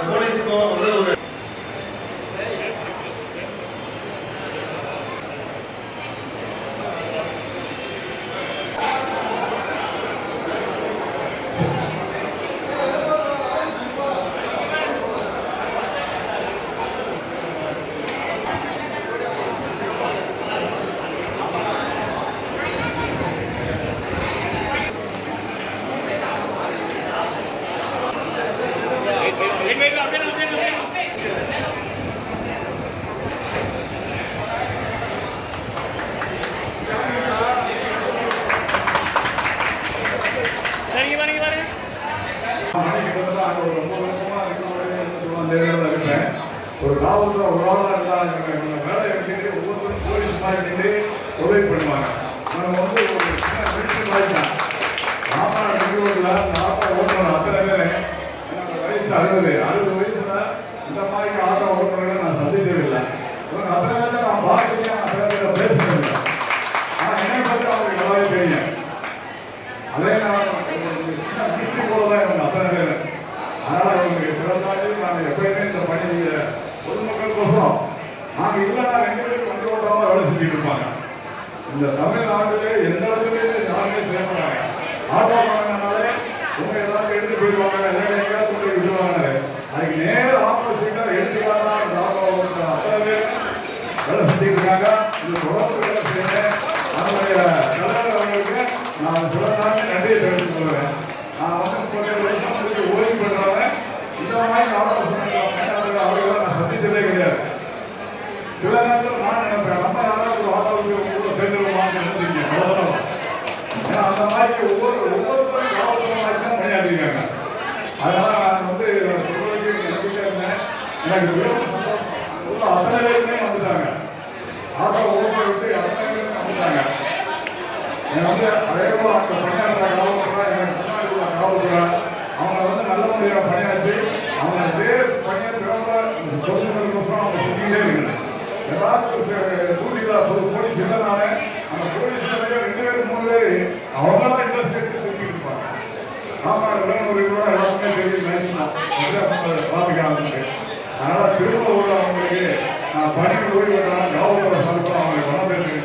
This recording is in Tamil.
போலீஸுக்கும் வந்து ஒரு ஒரு காவல்துறை ஒரு ஆளாக இருந்தால் வேலை எடுத்துட்டு ஒவ்வொருத்தரும் போலீஸ் மாதிரி நின்று உதவி பண்ணுவாங்க. நம்ம வந்து ஒரு சின்ன மினிஸ்டர் மாதிரி தான் நாற்பது பெங்களூரில் 40 ஓட்டுநர் அத்தனை பேர் எனக்கு வயசு 60 வயசுல இந்த மாதிரி ஆட்டோ ஓட்டுநர்களை நான் சந்திச்சதில்லை. அத்தனை பேர் நான் பார்த்துருக்கேன், அத்தனை பேர் பேசுறதில்லை. ஆனால் என்னை பற்றி அவங்களுக்கு நல்லாவே தெரியும். அதே நான் சின்ன மினிஸ்ட்ரி போல தான் இவங்க அத்தனை பேர். அதனால் இவங்களுக்கு சிறந்தாச்சு நான் எப்பயுமே இந்த பணி பொதுமக்களுக்கோசரம் நாங்கள் இல்லைன்னா 2 பேருக்கு வண்டி ஓட்டாமல் வேலை செஞ்சுட்டு இருப்பாங்க. இந்த தமிழ்நாட்டிலே எந்த இடத்துலையும் யாருமே செய்ய மாட்டாங்க. ஆட்டோ வாங்கினாலே உங்க ஏதாவது எடுத்து போயிடுவாங்க, எங்கேயாவது கொண்டு விடுவாங்க. அதுக்கு நேரம் ஆப்போசிட்டாக எடுத்துக்கலாம் இந்த ஆட்டோ அத்தனை பேர் வேலை செஞ்சுட்டு இருக்காங்க. இது தொடர்ந்து வேலை செய்யுங்க. அதனுடைய தலைவர் அவங்களுக்கு நான் சிறந்தாங்க நன்றியை தெரிவித்துக் கொள்வேன். நான் வந்து 37 வருஷம் முடிச்சு ஓய்வு பெற்றவங்க. இந்த மாதிரி ஆட்டோ அவர்களை நான் சந்திச்சதே கிடையாது. சில நேரத்தில் நான் நினைப்பேன் நம்ம யாராவது ஒரு ஆட்டோவுக்கு கூட சேர்ந்துருவான்னு நினைச்சிருக்கேன். அவ்வளோதான். ஏன்னா அந்த மாதிரி ஒவ்வொருத்தரும் காவல்துறை மாதிரி தான் பணியாற்றிருக்காங்க. அதனால நான் வந்து சொல்றதுக்கு நம்பிக்கை இருந்தேன். எனக்கு வெறும் அத்தனை பேருமே வந்துட்டாங்க. ஆட்டோ ஓட்ட விட்டு அத்தனை பேருமே வந்துட்டாங்க. எனக்கு வந்து அதே போல அந்த பணியாற்ற காவல்துறை எனக்கு முன்னாடி உள்ள காவல்துறை அவங்க வந்து நல்ல முறையாக பணியாற்றி அவங்க அதே பணியை சிறந்த பொதுமக்களுக்கோசரம் அவங்க செஞ்சுக்கிட்டே இருக்கிறேன். ஏதாவது டூட்டியில் போலீஸ் இல்லைனாலே அந்த போலீஸ் 2 பேர் 3 பேர் அவங்க தான் இன்ட்ரெஸ்ட் எடுத்து செஞ்சுட்டு இருப்பாங்க. ஆமாம் விலங்குமுறை கூட எல்லாருமே தெரியும் நினைச்சுதான் பார்த்துக்கிறாங்க. அதனால் திரும்ப உள்ள அவங்களுக்கு நான் பணி ஓய்வு காவல்துறை சார்பாக அவங்களுக்கு பணம் பேருக்கு